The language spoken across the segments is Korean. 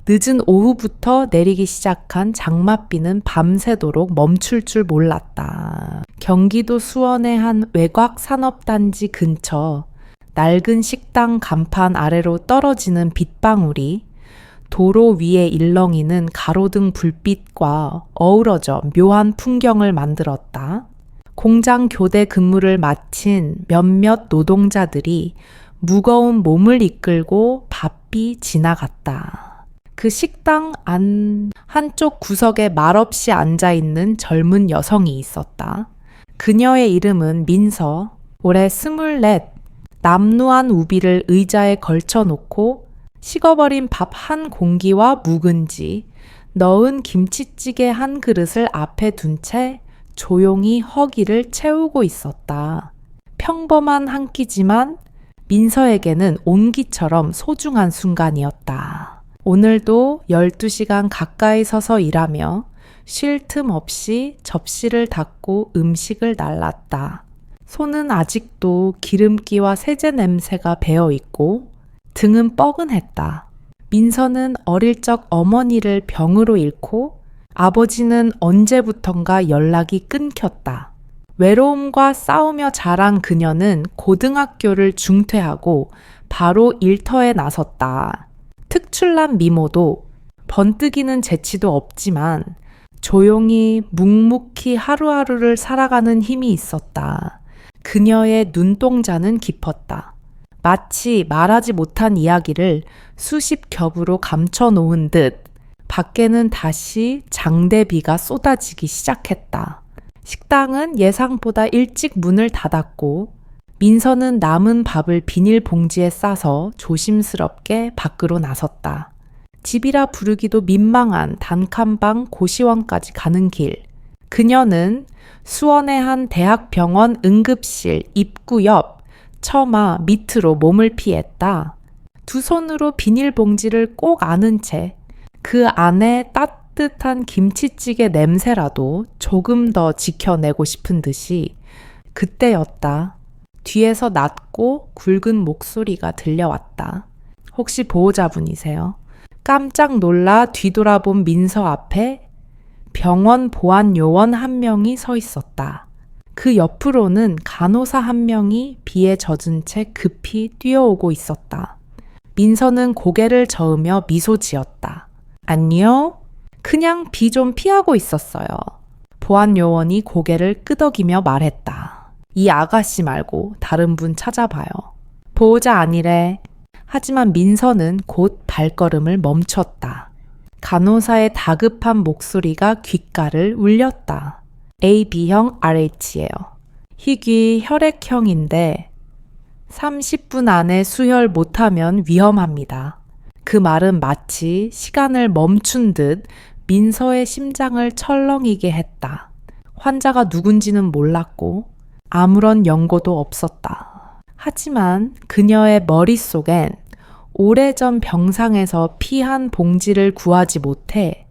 늦은 오후부터 내리기 시작한 장맛비는 밤새도록 멈출 줄 몰랐다. 경기도 수원의 한 외곽 산업단지 근처 낡은 식당 간판 아래로 떨어지는 빗방울이 도로 위에 일렁이는 가로등 불빛과 어우러져 묘한 풍경을 만들었다. 공장 교대 근무를 마친 몇몇 노동자들이 무거운 몸을 이끌고 바삐 지나갔다. 그 식당 안 한쪽 구석에 말없이 앉아있는 젊은 여성이 있었다. 그녀의 이름은 민서. 올해 24. 남루한 우비를 의자에 걸쳐놓고 식어버린 밥 한 공기와 묵은지, 넣은 김치찌개 한 그릇을 앞에 둔 채 조용히 허기를 채우고 있었다. 평범한 한 끼지만 민서에게는 온기처럼 소중한 순간이었다. 오늘도 12시간 가까이 서서 일하며 쉴 틈 없이 접시를 닦고 음식을 날랐다. 손은 아직도 기름기와 세제 냄새가 배어있고 등은 뻐근했다. 민서는 어릴 적 어머니를 병으로 잃고 아버지는 언제부턴가 연락이 끊겼다. 외로움과 싸우며 자란 그녀는 고등학교를 중퇴하고 바로 일터에 나섰다. 특출난 미모도 번뜩이는 재치도 없지만 조용히 묵묵히 하루하루를 살아가는 힘이 있었다. 그녀의 눈동자는 깊었다. 마치 말하지 못한 이야기를 수십 겹으로 감춰놓은 듯 밖에는 다시 장대비가 쏟아지기 시작했다. 식당은 예상보다 일찍 문을 닫았고 민서는 남은 밥을 비닐봉지에 싸서 조심스럽게 밖으로 나섰다. 집이라 부르기도 민망한 단칸방 고시원까지 가는 길. 그녀는 수원의 한 대학병원 응급실 입구 옆 처마 밑으로 몸을 피했다. 두 손으로 비닐봉지를 꼭 안은 채 그 안에 따뜻한 김치찌개 냄새라도 조금 더 지켜내고 싶은 듯이 그때였다. 뒤에서 낮고 굵은 목소리가 들려왔다. 혹시 보호자분이세요? 깜짝 놀라 뒤돌아본 민서 앞에 병원 보안 요원 한 명이 서 있었다. 그 옆으로는 간호사 한 명이 비에 젖은 채 급히 뛰어오고 있었다. 민서는 고개를 저으며 미소 지었다. 안녕? 그냥 비 좀 피하고 있었어요. 보안 요원이 고개를 끄덕이며 말했다. 이 아가씨 말고 다른 분 찾아봐요. 보호자 아니래. 하지만 민서는 곧 발걸음을 멈췄다. 간호사의 다급한 목소리가 귓가를 울렸다. AB형 RH예요. 희귀 혈액형인데 30분 안에 수혈 못하면 위험합니다. 그 말은 마치 시간을 멈춘 듯 민서의 심장을 철렁이게 했다. 환자가 누군지는 몰랐고 아무런 연고도 없었다. 하지만 그녀의 머릿속엔 오래전 병상에서 피 한 봉지를 구하지 못해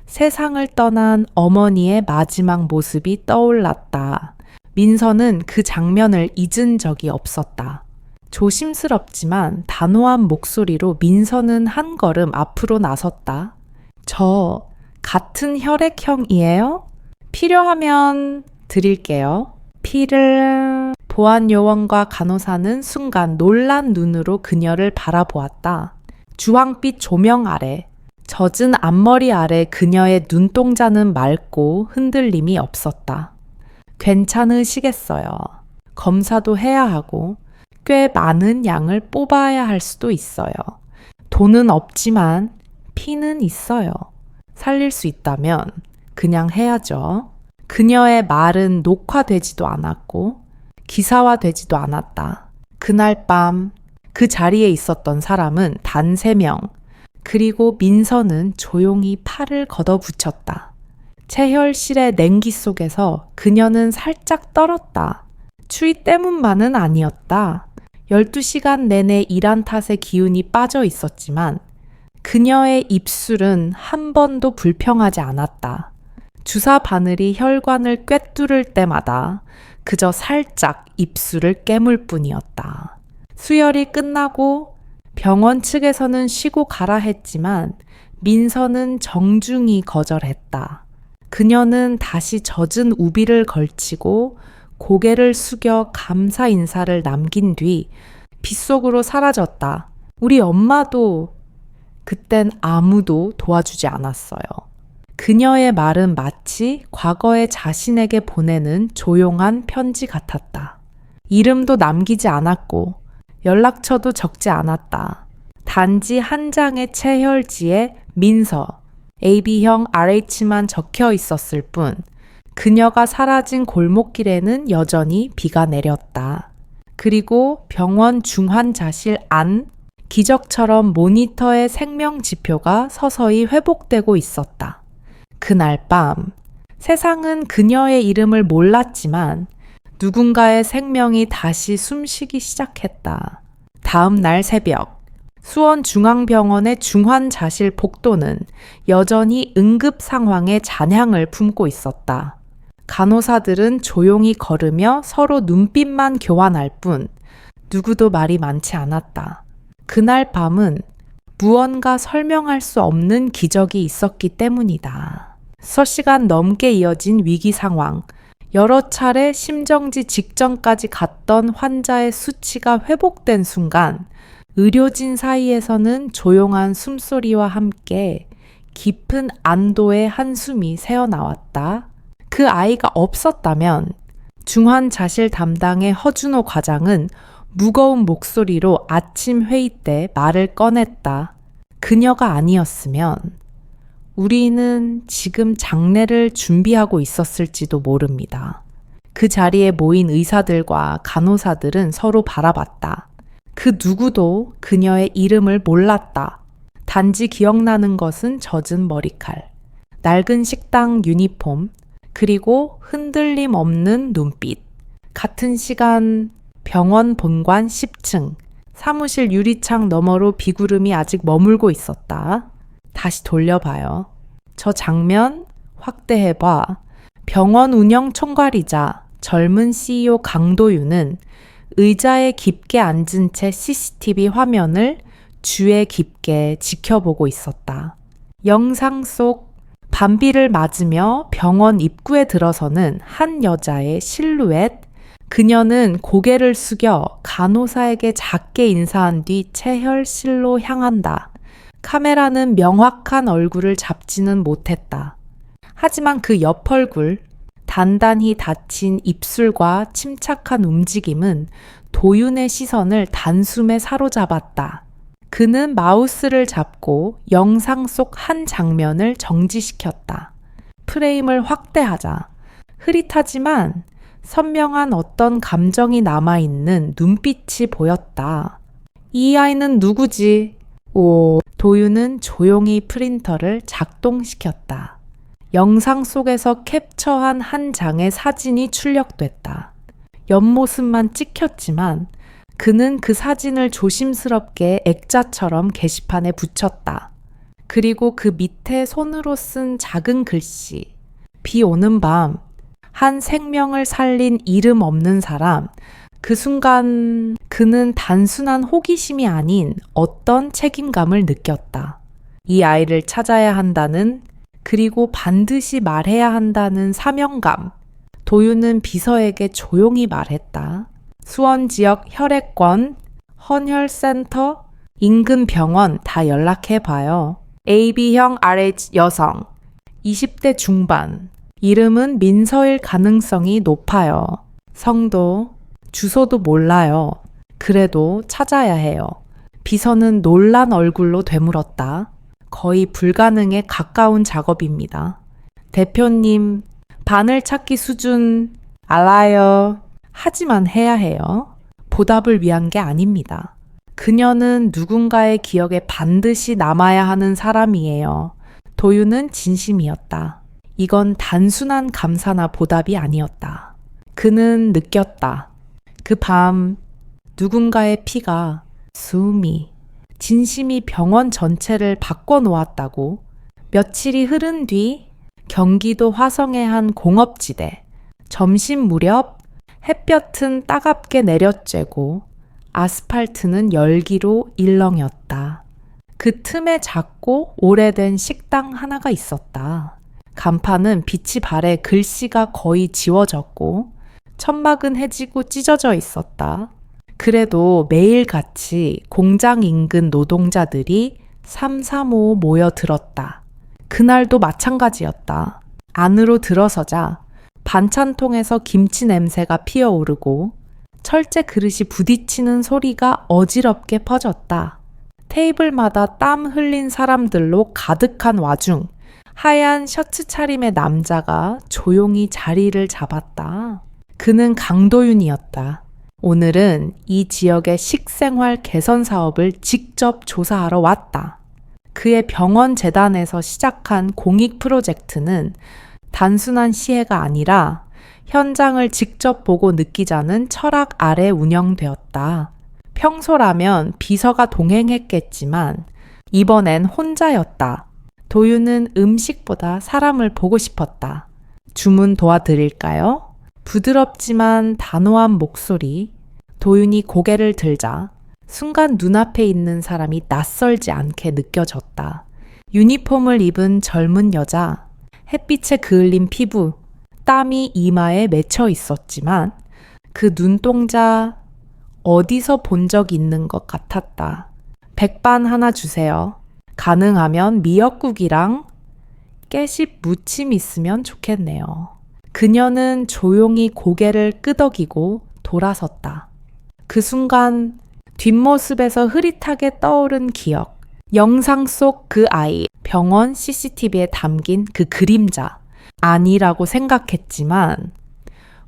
세상을 떠난 어머니의 마지막 모습이 떠올랐다. 민서는 그 장면을 잊은 적이 없었다. 조심스럽지만 단호한 목소리로 민서는 한 걸음 앞으로 나섰다. 저 같은 혈액형이에요? 필요하면 드릴게요. 피를... 보안 요원과 간호사는 순간 놀란 눈으로 그녀를 바라보았다. 주황빛 조명 아래, 젖은 앞머리 아래 그녀의 눈동자는 맑고 흔들림이 없었다. 괜찮으시겠어요. 검사도 해야 하고 꽤 많은 양을 뽑아야 할 수도 있어요. 돈은 없지만 피는 있어요. 살릴 수 있다면 그냥 해야죠. 그녀의 말은 녹화되지도 않았고 기사화되지도 않았다. 그날 밤 그 자리에 있었던 사람은 단 3명. 그리고 민서는 조용히 팔을 걷어붙였다. 체혈실의 냉기 속에서 그녀는 살짝 떨었다. 추위 때문만은 아니었다. 12시간 내내 일한 탓에 기운이 빠져 있었지만 그녀의 입술은 한 번도 불평하지 않았다. 주사 바늘이 혈관을 꿰뚫을 때마다 그저 살짝 입술을 깨물 뿐이었다. 수혈이 끝나고 병원 측에서는 쉬고 가라 했지만 민서는 정중히 거절했다. 그녀는 다시 젖은 우비를 걸치고 고개를 숙여 감사 인사를 남긴 뒤 빗속으로 사라졌다. 우리 엄마도 그땐 아무도 도와주지 않았어요. 그녀의 말은 마치 과거의 자신에게 보내는 조용한 편지 같았다. 이름도 남기지 않았고 연락처도 적지 않았다. 단지 한 장의 체혈지에 민서, AB형 RH만 적혀 있었을 뿐 그녀가 사라진 골목길에는 여전히 비가 내렸다. 그리고 병원 중환자실 안 기적처럼 모니터의 생명 지표가 서서히 회복되고 있었다. 그날 밤 세상은 그녀의 이름을 몰랐지만 누군가의 생명이 다시 숨쉬기 시작했다. 다음 날 새벽 수원중앙병원의 중환자실 복도는 여전히 응급 상황의 잔향을 품고 있었다. 간호사들은 조용히 걸으며 서로 눈빛만 교환할 뿐 누구도 말이 많지 않았다. 그날 밤은 무언가 설명할 수 없는 기적이 있었기 때문이다. 서시간 넘게 이어진 위기 상황, 여러 차례 심정지 직전까지 갔던 환자의 수치가 회복된 순간 의료진 사이에서는 조용한 숨소리와 함께 깊은 안도의 한숨이 새어나왔다. 그 아이가 없었다면 중환자실 담당의 허준호 과장은 무거운 목소리로 아침 회의 때 말을 꺼냈다. 그녀가 아니었으면 우리는 지금 장례를 준비하고 있었을지도 모릅니다. 그 자리에 모인 의사들과 간호사들은 서로 바라봤다. 그 누구도 그녀의 이름을 몰랐다. 단지 기억나는 것은 젖은 머리칼, 낡은 식당 유니폼, 그리고 흔들림 없는 눈빛. 같은 시간 병원 본관 10층, 사무실 유리창 너머로 비구름이 아직 머물고 있었다. 다시 돌려봐요. 저 장면 확대해봐. 병원 운영 총괄이자 젊은 CEO 강도윤은 의자에 깊게 앉은 채 CCTV 화면을 주에 깊게 지켜보고 있었다. 영상 속 밤비를 맞으며 병원 입구에 들어서는 한 여자의 실루엣. 그녀는 고개를 숙여 간호사에게 작게 인사한 뒤 체혈실로 향한다. 카메라는 명확한 얼굴을 잡지는 못했다. 하지만 그 옆 얼굴, 단단히 닫힌 입술과 침착한 움직임은 도윤의 시선을 단숨에 사로잡았다. 그는 마우스를 잡고 영상 속 한 장면을 정지시켰다. 프레임을 확대하자. 흐릿하지만 선명한 어떤 감정이 남아있는 눈빛이 보였다. 이 아이는 누구지? 도윤은 조용히 프린터를 작동시켰다. 영상 속에서 캡처한 한 장의 사진이 출력됐다. 옆모습만 찍혔지만 그는 그 사진을 조심스럽게 액자처럼 게시판에 붙였다. 그리고 그 밑에 손으로 쓴 작은 글씨. 비 오는 밤, 한 생명을 살린 이름 없는 사람. 그 순간 그는 단순한 호기심이 아닌 어떤 책임감을 느꼈다. 이 아이를 찾아야 한다는, 그리고 반드시 말해야 한다는 사명감. 도윤은 비서에게 조용히 말했다. 수원 지역 혈액권, 헌혈센터, 인근 병원 다 연락해봐요. AB형 RH 여성, 20대 중반, 이름은 민서일 가능성이 높아요. 성도, 주소도 몰라요. 그래도 찾아야 해요. 비서는 놀란 얼굴로 되물었다. 거의 불가능에 가까운 작업입니다. 대표님, 바늘 찾기 수준 알아요. 하지만 해야 해요. 보답을 위한 게 아닙니다. 그녀는 누군가의 기억에 반드시 남아야 하는 사람이에요. 도윤은 진심이었다. 이건 단순한 감사나 보답이 아니었다. 그는 느꼈다. 그 밤 누군가의 피가, 숨이, 진심이 병원 전체를 바꿔놓았다고. 며칠이 흐른 뒤 경기도 화성의 한 공업지대. 점심 무렵 햇볕은 따갑게 내려쬐고 아스팔트는 열기로 일렁였다. 그 틈에 작고 오래된 식당 하나가 있었다. 간판은 빛이 발해 글씨가 거의 지워졌고 천막은 해지고 찢어져 있었다. 그래도 매일같이 공장 인근 노동자들이 삼삼오오 모여들었다. 그날도 마찬가지였다. 안으로 들어서자 반찬통에서 김치 냄새가 피어오르고 철제 그릇이 부딪히는 소리가 어지럽게 퍼졌다. 테이블마다 땀 흘린 사람들로 가득한 와중 하얀 셔츠 차림의 남자가 조용히 자리를 잡았다. 그는 강도윤이었다. 오늘은 이 지역의 식생활 개선 사업을 직접 조사하러 왔다. 그의 병원 재단에서 시작한 공익 프로젝트는 단순한 시혜가 아니라 현장을 직접 보고 느끼자는 철학 아래 운영되었다. 평소라면 비서가 동행했겠지만 이번엔 혼자였다. 도윤은 음식보다 사람을 보고 싶었다. 주문 도와드릴까요? 부드럽지만 단호한 목소리. 도윤이 고개를 들자 순간 눈앞에 있는 사람이 낯설지 않게 느껴졌다. 유니폼을 입은 젊은 여자, 햇빛에 그을린 피부, 땀이 이마에 맺혀 있었지만 그 눈동자 어디서 본 적 있는 것 같았다. 백반 하나 주세요. 가능하면 미역국이랑 깨씹 무침 있으면 좋겠네요. 그녀는 조용히 고개를 끄덕이고 돌아섰다. 그 순간 뒷모습에서 흐릿하게 떠오른 기억, 영상 속 그 아이, 병원 CCTV에 담긴 그 그림자, 아니라고 생각했지만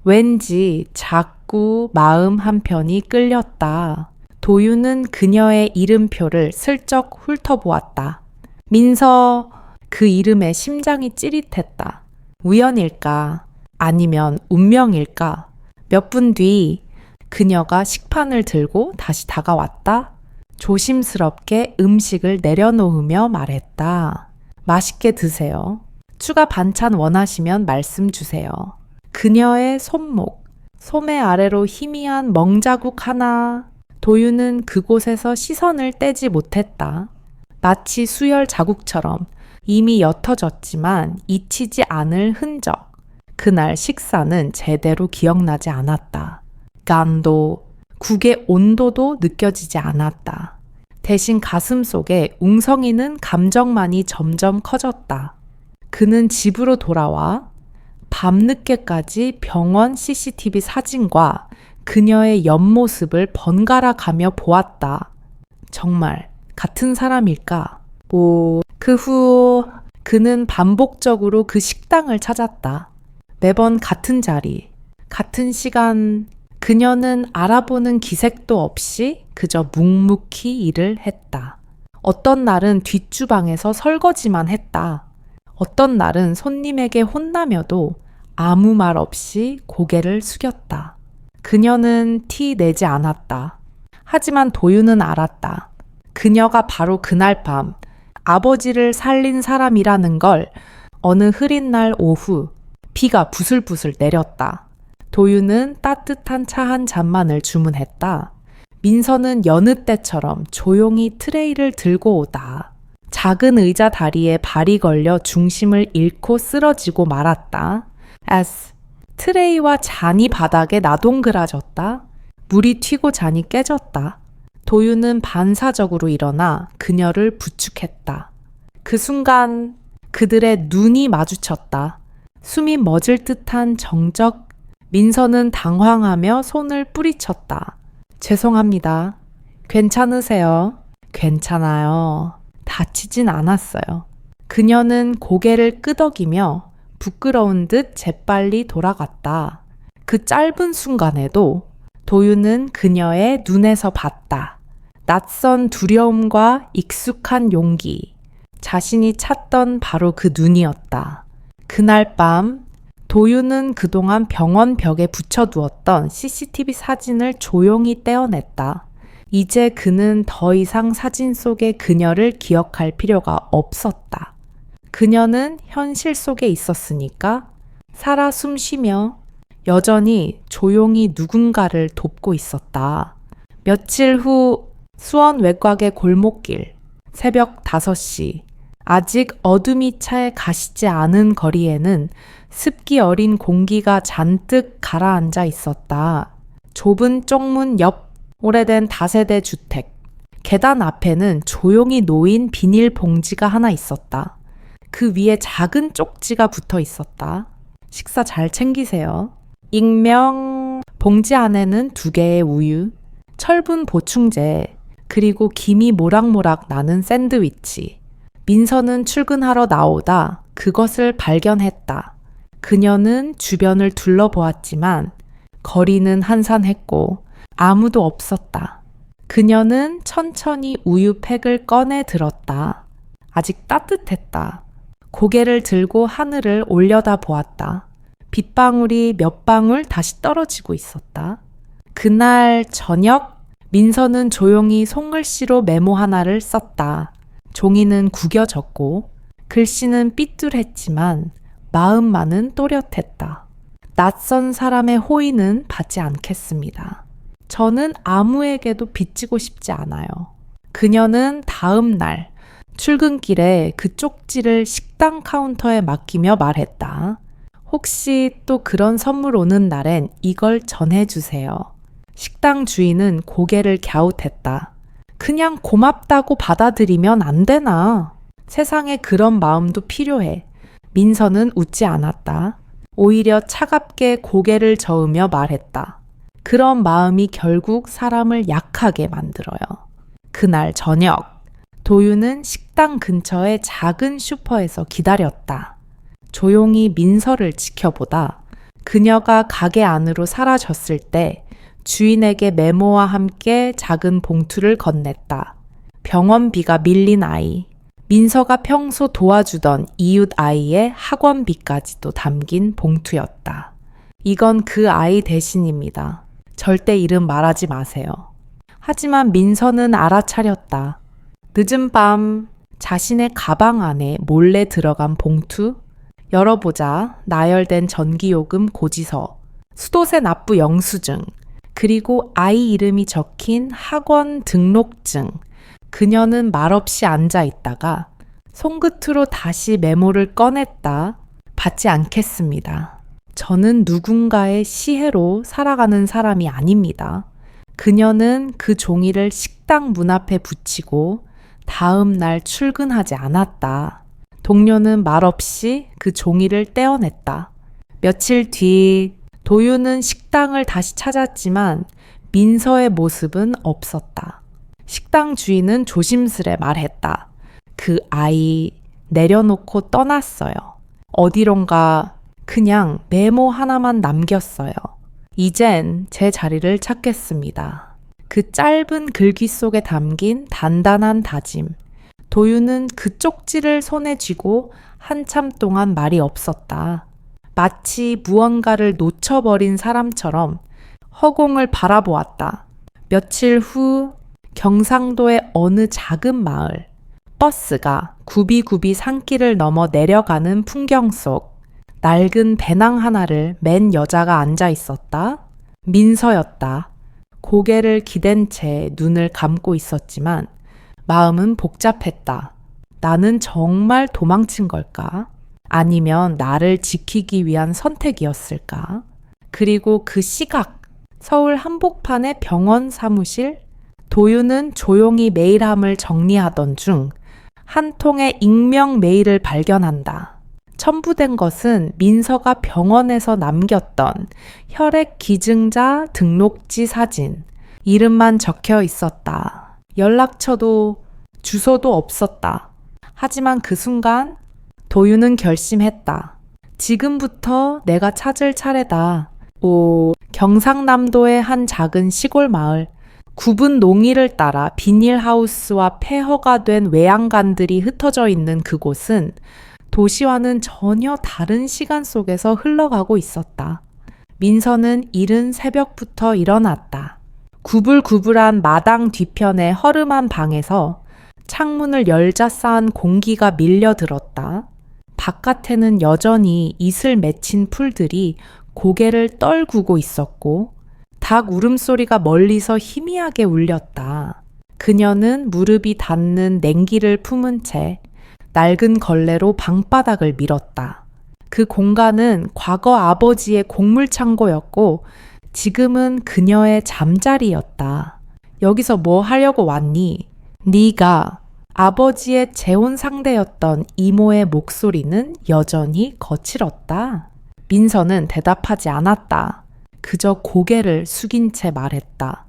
왠지 자꾸 마음 한편이 끌렸다. 도윤은 그녀의 이름표를 슬쩍 훑어보았다. 민서, 그 이름에 심장이 찌릿했다. 우연일까? 아니면 운명일까? 몇 분 뒤 그녀가 식판을 들고 다시 다가왔다. 조심스럽게 음식을 내려놓으며 말했다. 맛있게 드세요. 추가 반찬 원하시면 말씀 주세요. 그녀의 손목, 소매 아래로 희미한 멍자국 하나. 도윤은 그곳에서 시선을 떼지 못했다. 마치 수혈 자국처럼 이미 옅어졌지만 잊히지 않을 흔적. 그날 식사는 제대로 기억나지 않았다. 간도, 국의 온도도 느껴지지 않았다. 대신 가슴 속에 웅성이는 감정만이 점점 커졌다. 그는 집으로 돌아와 밤늦게까지 병원 CCTV 사진과 그녀의 옆모습을 번갈아 가며 보았다. 정말 같은 사람일까? 그 후 그는 반복적으로 그 식당을 찾았다. 매번 같은 자리, 같은 시간. 그녀는 알아보는 기색도 없이 그저 묵묵히 일을 했다. 어떤 날은 뒷주방에서 설거지만 했다. 어떤 날은 손님에게 혼나며도 아무 말 없이 고개를 숙였다. 그녀는 티 내지 않았다. 하지만 도윤은 알았다. 그녀가 바로 그날 밤 아버지를 살린 사람이라는 걸. 어느 흐린 날 오후 비가 부슬부슬 내렸다. 도윤은 따뜻한 차 한 잔만을 주문했다. 민서는 여느 때처럼 조용히 트레이를 들고 오다. 작은 의자 다리에 발이 걸려 중심을 잃고 쓰러지고 말았다. 트레이와 잔이 바닥에 나동그라졌다. 물이 튀고 잔이 깨졌다. 도윤은 반사적으로 일어나 그녀를 부축했다. 그 순간 그들의 눈이 마주쳤다. 숨이 멎을 듯한 정적. 민서는 당황하며 손을 뿌리쳤다. 죄송합니다. 괜찮으세요? 괜찮아요. 다치진 않았어요. 그녀는 고개를 끄덕이며 부끄러운 듯 재빨리 돌아갔다. 그 짧은 순간에도 도윤은 그녀의 눈에서 봤다. 낯선 두려움과 익숙한 용기. 자신이 찾던 바로 그 눈이었다. 그날 밤 도윤은 그동안 병원 벽에 붙여두었던 CCTV 사진을 조용히 떼어냈다. 이제 그는 더 이상 사진 속의 그녀를 기억할 필요가 없었다. 그녀는 현실 속에 있었으니까 살아 숨쉬며 여전히 조용히 누군가를 돕고 있었다. 며칠 후 수원 외곽의 골목길. 새벽 5시. 아직 어둠이 차에 가시지 않은 거리에는 습기 어린 공기가 잔뜩 가라앉아 있었다. 좁은 쪽문 옆 오래된 다세대 주택. 계단 앞에는 조용히 놓인 비닐 봉지가 하나 있었다. 그 위에 작은 쪽지가 붙어 있었다. 식사 잘 챙기세요. 익명. 봉지 안에는 2개의 우유, 철분 보충제, 그리고 김이 모락모락 나는 샌드위치. 민서는 출근하러 나오다 그것을 발견했다. 그녀는 주변을 둘러보았지만 거리는 한산했고 아무도 없었다. 그녀는 천천히 우유팩을 꺼내 들었다. 아직 따뜻했다. 고개를 들고 하늘을 올려다 보았다. 빗방울이 몇 방울 다시 떨어지고 있었다. 그날 저녁, 민서는 조용히 손글씨로 메모 하나를 썼다. 종이는 구겨졌고 글씨는 삐뚤했지만 마음만은 또렷했다. 낯선 사람의 호의는 받지 않겠습니다. 저는 아무에게도 빚지고 싶지 않아요. 그녀는 다음 날 출근길에 그 쪽지를 식당 카운터에 맡기며 말했다. 혹시 또 그런 선물 오는 날엔 이걸 전해주세요. 식당 주인은 고개를 갸웃했다. 그냥 고맙다고 받아들이면 안 되나? 세상에 그런 마음도 필요해. 민서는 웃지 않았다. 오히려 차갑게 고개를 저으며 말했다. 그런 마음이 결국 사람을 약하게 만들어요. 그날 저녁, 도유는 식당 근처의 작은 슈퍼에서 기다렸다. 조용히 민서를 지켜보다 그녀가 가게 안으로 사라졌을 때 주인에게 메모와 함께 작은 봉투를 건넸다. 병원비가 밀린 아이, 민서가 평소 도와주던 이웃 아이의 학원비까지도 담긴 봉투였다. 이건 그 아이 대신입니다. 절대 이름 말하지 마세요. 하지만 민서는 알아차렸다. 늦은 밤 자신의 가방 안에 몰래 들어간 봉투, 열어보자 나열된 전기요금 고지서, 수도세 납부 영수증, 그리고 아이 이름이 적힌 학원 등록증. 그녀는 말없이 앉아 있다가 손끝으로 다시 메모를 꺼냈다. 받지 않겠습니다. 저는 누군가의 시혜로 살아가는 사람이 아닙니다. 그녀는 그 종이를 식당 문 앞에 붙이고 다음 날 출근하지 않았다. 동료는 말없이 그 종이를 떼어냈다. 며칠 뒤 도유는 식당을 다시 찾았지만 민서의 모습은 없었다. 식당 주인은 조심스레 말했다. 그 아이 내려놓고 떠났어요. 어디론가 그냥 메모 하나만 남겼어요. 이젠 제 자리를 찾겠습니다. 그 짧은 글귀 속에 담긴 단단한 다짐. 도유는 그 쪽지를 손에 쥐고 한참 동안 말이 없었다. 마치 무언가를 놓쳐버린 사람처럼 허공을 바라보았다. 며칠 후 경상도의 어느 작은 마을, 버스가 굽이굽이 산길을 넘어 내려가는 풍경 속 낡은 배낭 하나를 맨 여자가 앉아 있었다. 민서였다. 고개를 기댄 채 눈을 감고 있었지만 마음은 복잡했다. 나는 정말 도망친 걸까? 아니면 나를 지키기 위한 선택이었을까? 그리고 그 시각, 서울 한복판의 병원 사무실, 도유는 조용히 메일함을 정리하던 중 한 통의 익명 메일을 발견한다. 첨부된 것은 민서가 병원에서 남겼던 혈액 기증자 등록지 사진, 이름만 적혀 있었다. 연락처도 주소도 없었다. 하지만 그 순간 도유는 결심했다. 지금부터 내가 찾을 차례다. 경상남도의 한 작은 시골 마을, 굽은 농이를 따라 비닐하우스와 폐허가 된 외양간들이 흩어져 있는 그곳은 도시와는 전혀 다른 시간 속에서 흘러가고 있었다. 민서는 이른 새벽부터 일어났다. 구불구불한 마당 뒤편의 허름한 방에서 창문을 열자 쌓은 공기가 밀려들었다. 바깥에는 여전히 이슬 맺힌 풀들이 고개를 떨구고 있었고 닭 울음소리가 멀리서 희미하게 울렸다. 그녀는 무릎이 닿는 냉기를 품은 채 낡은 걸레로 방바닥을 밀었다. 그 공간은 과거 아버지의 곡물창고였고 지금은 그녀의 잠자리였다. 여기서 뭐 하려고 왔니? 네가 아버지의 재혼 상대였던 이모의 목소리는 여전히 거칠었다. 민서는 대답하지 않았다. 그저 고개를 숙인 채 말했다.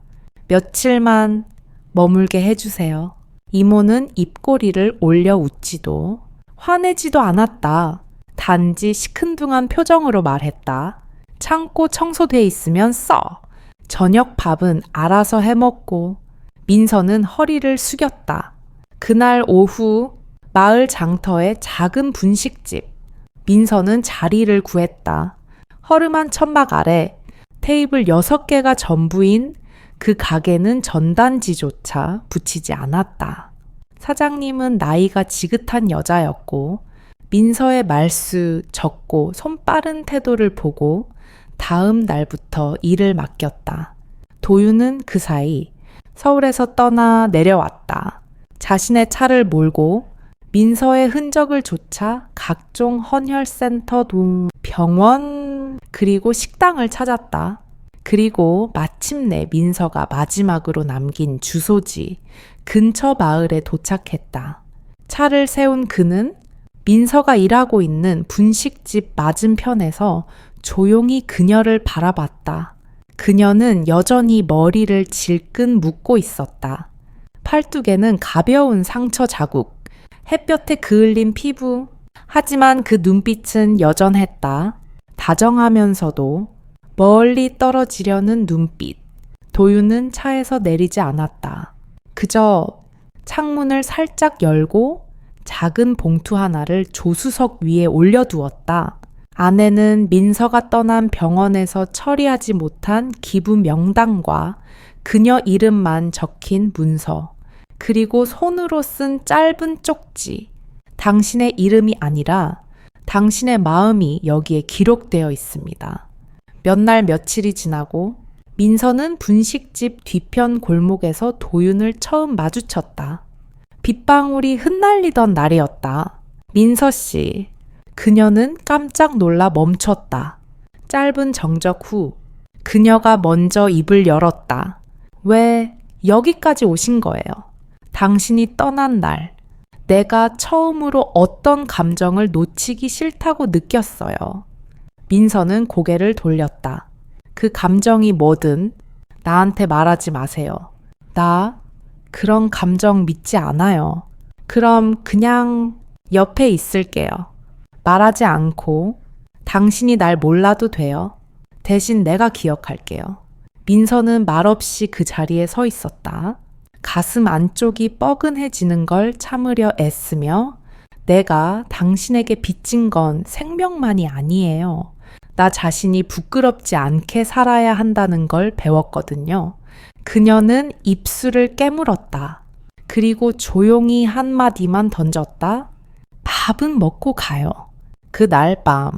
며칠만 머물게 해주세요. 이모는 입꼬리를 올려 웃지도 화내지도 않았다. 단지 시큰둥한 표정으로 말했다. 창고 청소돼 있으면 써. 저녁 밥은 알아서 해먹고. 민서는 허리를 숙였다. 그날 오후 마을 장터의 작은 분식집. 민서는 자리를 구했다. 허름한 천막 아래 테이블 6개가 전부인 그 가게는 전단지조차 붙이지 않았다. 사장님은 나이가 지긋한 여자였고 민서의 말수 적고 손빠른 태도를 보고 다음 날부터 일을 맡겼다. 도윤은 그 사이 서울에서 떠나 내려왔다. 자신의 차를 몰고 민서의 흔적을 좇아 각종 헌혈센터, 병원, 그리고 식당을 찾았다. 그리고 마침내 민서가 마지막으로 남긴 주소지 근처 마을에 도착했다. 차를 세운 그는 민서가 일하고 있는 분식집 맞은편에서 조용히 그녀를 바라봤다. 그녀는 여전히 머리를 질끈 묶고 있었다. 팔뚝에는 가벼운 상처 자국, 햇볕에 그을린 피부. 하지만 그 눈빛은 여전했다. 다정하면서도 멀리 떨어지려는 눈빛. 도윤은 차에서 내리지 않았다. 그저 창문을 살짝 열고 작은 봉투 하나를 조수석 위에 올려두었다. 안에는 민서가 떠난 병원에서 처리하지 못한 기부 명단과 그녀 이름만 적힌 문서, 그리고 손으로 쓴 짧은 쪽지. 당신의 이름이 아니라 당신의 마음이 여기에 기록되어 있습니다. 몇 날 며칠이 지나고 민서는 분식집 뒤편 골목에서 도윤을 처음 마주쳤다. 빗방울이 흩날리던 날이었다. 민서 씨. 그녀는 깜짝 놀라 멈췄다. 짧은 정적 후 그녀가 먼저 입을 열었다. 왜 여기까지 오신 거예요? 당신이 떠난 날, 내가 처음으로 어떤 감정을 놓치기 싫다고 느꼈어요. 민서는 고개를 돌렸다. 그 감정이 뭐든 나한테 말하지 마세요. 나 그런 감정 믿지 않아요. 그럼 그냥 옆에 있을게요. 말하지 않고 당신이 날 몰라도 돼요. 대신 내가 기억할게요. 민서는 말없이 그 자리에 서 있었다. 가슴 안쪽이 뻐근해지는 걸 참으려 애쓰며 내가 당신에게 빚진 건 생명만이 아니에요. 나 자신이 부끄럽지 않게 살아야 한다는 걸 배웠거든요. 그녀는 입술을 깨물었다. 그리고 조용히 한마디만 던졌다. 밥은 먹고 가요. 그날 밤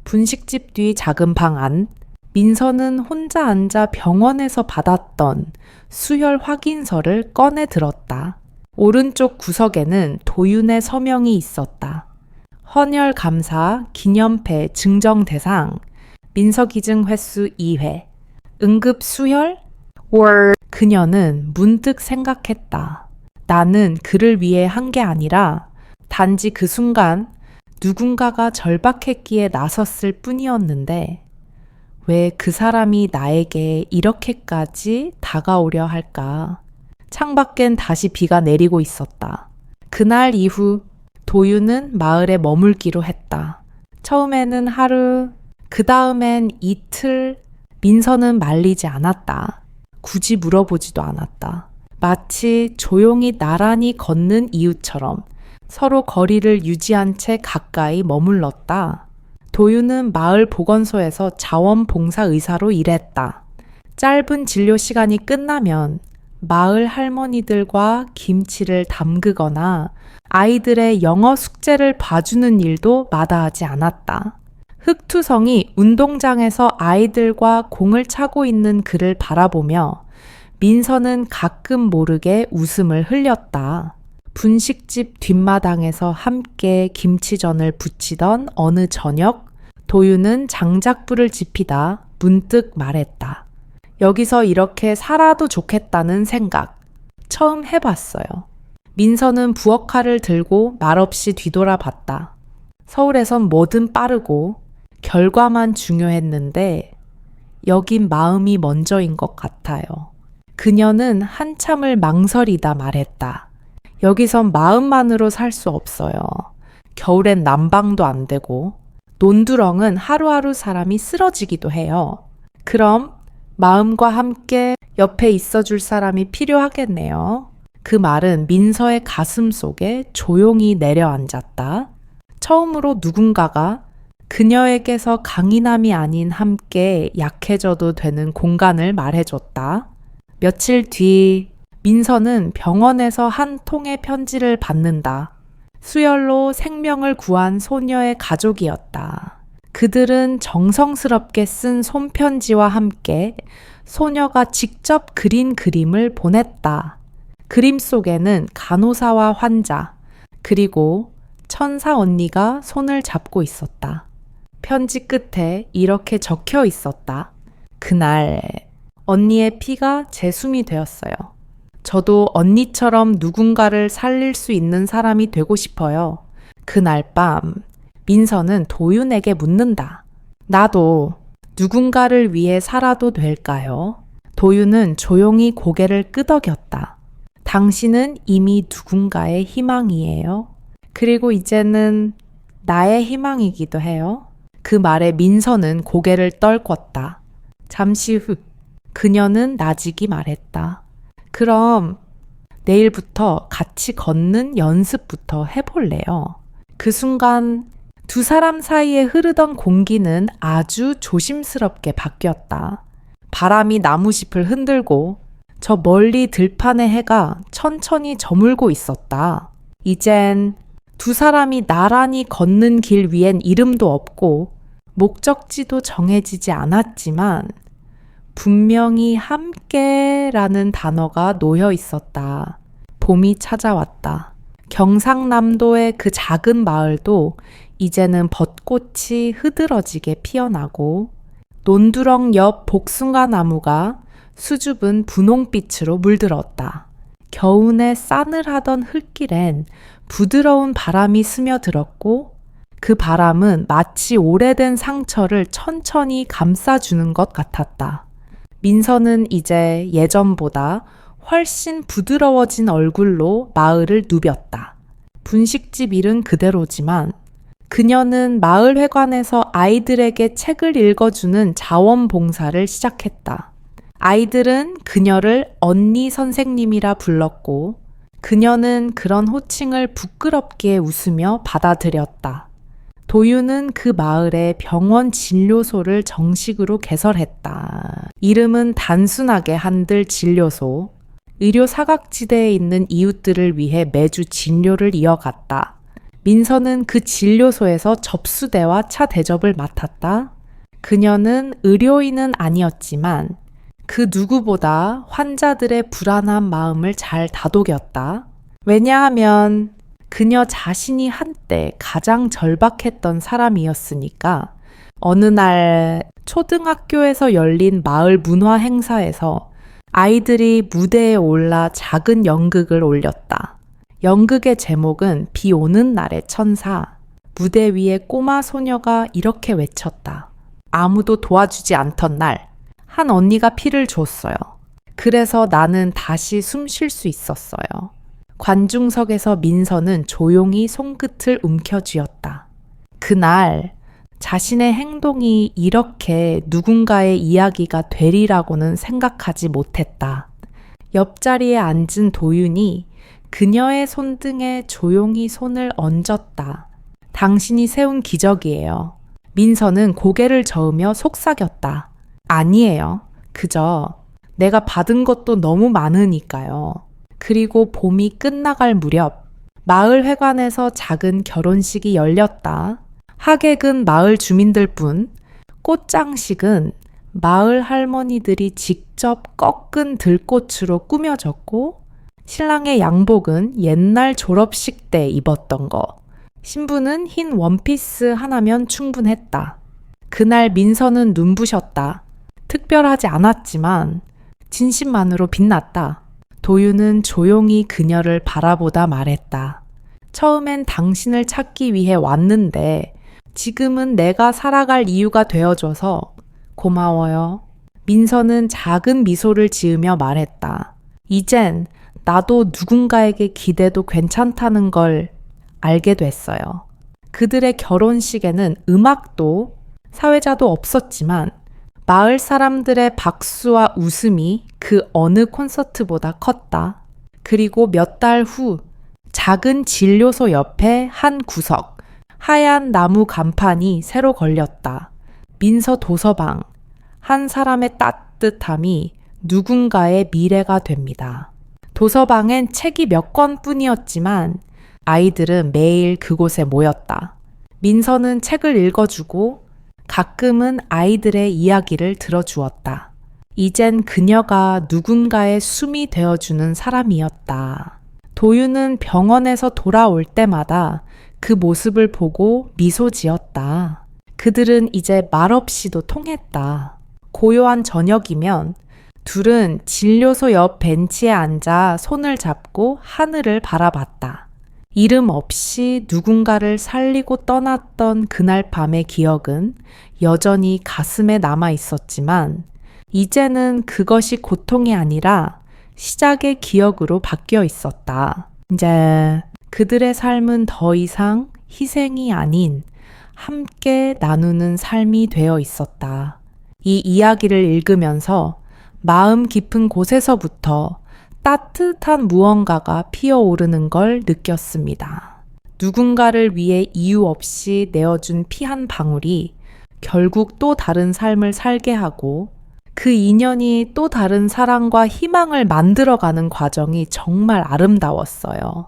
분식집 뒤 작은 방 안 민서는 혼자 앉아 병원에서 받았던 수혈 확인서를 꺼내 들었다. 오른쪽 구석에는 도윤의 서명이 있었다. 헌혈 감사 기념패 증정 대상 민서 기증 횟수 2회 응급 수혈 그녀는 문득 생각했다. 나는 그를 위해 한 게 아니라 단지 그 순간 누군가가 절박했기에 나섰을 뿐이었는데 왜 그 사람이 나에게 이렇게까지 다가오려 할까? 창밖엔 다시 비가 내리고 있었다. 그날 이후 도윤은 마을에 머물기로 했다. 처음에는 하루, 그 다음엔 이틀. 민서는 말리지 않았다. 굳이 물어보지도 않았다. 마치 조용히 나란히 걷는 이웃처럼 서로 거리를 유지한 채 가까이 머물렀다. 도윤은 마을 보건소에서 자원봉사 의사로 일했다. 짧은 진료 시간이 끝나면 마을 할머니들과 김치를 담그거나 아이들의 영어 숙제를 봐주는 일도 마다하지 않았다. 흑투성이 운동장에서 아이들과 공을 차고 있는 그를 바라보며 민서는 가끔 모르게 웃음을 흘렸다. 분식집 뒷마당에서 함께 김치전을 부치던 어느 저녁, 도윤은 장작불을 지피다 문득 말했다. 여기서 이렇게 살아도 좋겠다는 생각, 처음 해봤어요. 민서는 부엌칼을 들고 말없이 뒤돌아봤다. 서울에선 뭐든 빠르고 결과만 중요했는데 여긴 마음이 먼저인 것 같아요. 그녀는 한참을 망설이다 말했다. 여기선 마음만으로 살 수 없어요. 겨울엔 난방도 안 되고 논두렁은 하루하루 사람이 쓰러지기도 해요. 그럼 마음과 함께 옆에 있어줄 사람이 필요하겠네요. 그 말은 민서의 가슴 속에 조용히 내려앉았다. 처음으로 누군가가 그녀에게서 강인함이 아닌 함께 약해져도 되는 공간을 말해줬다. 며칠 뒤 민서는 병원에서 한 통의 편지를 받는다. 수혈로 생명을 구한 소녀의 가족이었다. 그들은 정성스럽게 쓴 손편지와 함께 소녀가 직접 그린 그림을 보냈다. 그림 속에는 간호사와 환자, 그리고 천사 언니가 손을 잡고 있었다. 편지 끝에 이렇게 적혀 있었다. 그날 언니의 피가 제 숨이 되었어요. 저도 언니처럼 누군가를 살릴 수 있는 사람이 되고 싶어요. 그날 밤 민서는 도윤에게 묻는다. 나도 누군가를 위해 살아도 될까요? 도윤은 조용히 고개를 끄덕였다. 당신은 이미 누군가의 희망이에요. 그리고 이제는 나의 희망이기도 해요. 그 말에 민서는 고개를 떨궜다. 잠시 후 그녀는 나직이 말했다. 그럼 내일부터 같이 걷는 연습부터 해볼래요. 그 순간 두 사람 사이에 흐르던 공기는 아주 조심스럽게 바뀌었다. 바람이 나무잎을 흔들고 저 멀리 들판의 해가 천천히 저물고 있었다. 이젠 두 사람이 나란히 걷는 길 위엔 이름도 없고 목적지도 정해지지 않았지만 분명히 함께라는 단어가 놓여 있었다. 봄이 찾아왔다. 경상남도의 그 작은 마을도 이제는 벚꽃이 흐드러지게 피어나고 논두렁 옆 복숭아 나무가 수줍은 분홍빛으로 물들었다. 겨우내 싸늘하던 흙길엔 부드러운 바람이 스며들었고 그 바람은 마치 오래된 상처를 천천히 감싸주는 것 같았다. 민서는 이제 예전보다 훨씬 부드러워진 얼굴로 마을을 누볐다. 분식집 일은 그대로지만 그녀는 마을 회관에서 아이들에게 책을 읽어주는 자원봉사를 시작했다. 아이들은 그녀를 언니 선생님이라 불렀고 그녀는 그런 호칭을 부끄럽게 웃으며 받아들였다. 도윤은 그 마을에 병원 진료소를 정식으로 개설했다. 이름은 단순하게 한들 진료소. 의료 사각지대에 있는 이웃들을 위해 매주 진료를 이어갔다. 민서는 그 진료소에서 접수대와 차 대접을 맡았다. 그녀는 의료인은 아니었지만 그 누구보다 환자들의 불안한 마음을 잘 다독였다. 왜냐하면 그녀 자신이 한때 가장 절박했던 사람이었으니까. 어느 날 초등학교에서 열린 마을 문화 행사에서 아이들이 무대에 올라 작은 연극을 올렸다. 연극의 제목은 비 오는 날의 천사. 무대 위에 꼬마 소녀가 이렇게 외쳤다. 아무도 도와주지 않던 날, 한 언니가 피를 줬어요. 그래서 나는 다시 숨 쉴 수 있었어요. 관중석에서 민서는 조용히 손끝을 움켜쥐었다. 그날 자신의 행동이 이렇게 누군가의 이야기가 되리라고는 생각하지 못했다. 옆자리에 앉은 도윤이 그녀의 손등에 조용히 손을 얹었다. 당신이 세운 기적이에요. 민서는 고개를 저으며 속삭였다. 아니에요. 그저 내가 받은 것도 너무 많으니까요. 그리고 봄이 끝나갈 무렵 마을 회관에서 작은 결혼식이 열렸다. 하객은 마을 주민들뿐, 꽃장식은 마을 할머니들이 직접 꺾은 들꽃으로 꾸며졌고 신랑의 양복은 옛날 졸업식 때 입었던 거. 신부는 흰 원피스 하나면 충분했다. 그날 민서는 눈부셨다. 특별하지 않았지만 진심만으로 빛났다. 도윤은 조용히 그녀를 바라보다 말했다. 처음엔 당신을 찾기 위해 왔는데 지금은 내가 살아갈 이유가 되어줘서 고마워요. 민서는 작은 미소를 지으며 말했다. 이젠 나도 누군가에게 기대도 괜찮다는 걸 알게 됐어요. 그들의 결혼식에는 음악도 사회자도 없었지만 마을 사람들의 박수와 웃음이 그 어느 콘서트보다 컸다. 그리고 몇 달 후 작은 진료소 옆에 한 구석, 하얀 나무 간판이 새로 걸렸다. 민서 도서방, 한 사람의 따뜻함이 누군가의 미래가 됩니다. 도서방엔 책이 몇 권뿐이었지만 아이들은 매일 그곳에 모였다. 민서는 책을 읽어주고 가끔은 아이들의 이야기를 들어주었다. 이젠 그녀가 누군가의 숨이 되어주는 사람이었다. 도윤은 병원에서 돌아올 때마다 그 모습을 보고 미소 지었다. 그들은 이제 말없이도 통했다. 고요한 저녁이면 둘은 진료소 옆 벤치에 앉아 손을 잡고 하늘을 바라봤다. 이름 없이 누군가를 살리고 떠났던 그날 밤의 기억은 여전히 가슴에 남아 있었지만 이제는 그것이 고통이 아니라 시작의 기억으로 바뀌어 있었다. 이제 그들의 삶은 더 이상 희생이 아닌 함께 나누는 삶이 되어 있었다. 이 이야기를 읽으면서 마음 깊은 곳에서부터 따뜻한 무언가가 피어오르는 걸 느꼈습니다. 누군가를 위해 이유 없이 내어준 피 한 방울이 결국 또 다른 삶을 살게 하고 그 인연이 또 다른 사랑과 희망을 만들어가는 과정이 정말 아름다웠어요.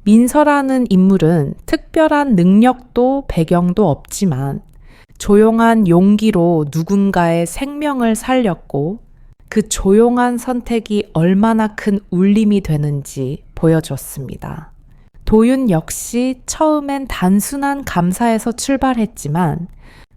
민서라는 인물은 특별한 능력도 배경도 없지만 조용한 용기로 누군가의 생명을 살렸고 그 조용한 선택이 얼마나 큰 울림이 되는지 보여줬습니다. 도윤 역시 처음엔 단순한 감사에서 출발했지만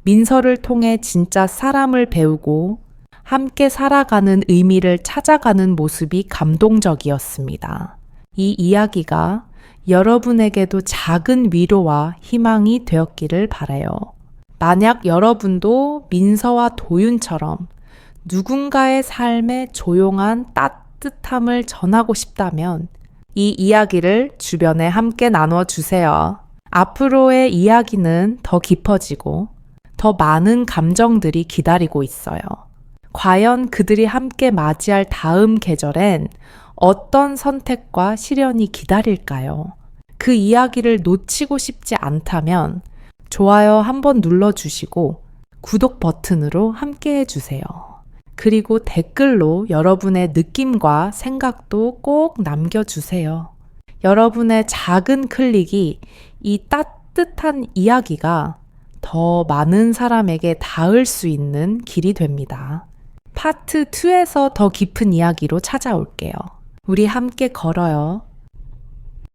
민서를 통해 진짜 사람을 배우고 함께 살아가는 의미를 찾아가는 모습이 감동적이었습니다. 이 이야기가 여러분에게도 작은 위로와 희망이 되었기를 바라요. 만약 여러분도 민서와 도윤처럼 누군가의 삶에 조용한 따뜻함을 전하고 싶다면 이 이야기를 주변에 함께 나눠주세요. 앞으로의 이야기는 더 깊어지고 더 많은 감정들이 기다리고 있어요. 과연 그들이 함께 맞이할 다음 계절엔 어떤 선택과 시련이 기다릴까요? 그 이야기를 놓치고 싶지 않다면 좋아요 한번 눌러주시고 구독 버튼으로 함께 해주세요. 그리고 댓글로 여러분의 느낌과 생각도 꼭 남겨주세요. 여러분의 작은 클릭이 이 따뜻한 이야기가 더 많은 사람에게 닿을 수 있는 길이 됩니다. 파트 2에서 더 깊은 이야기로 찾아올게요. 우리 함께 걸어요.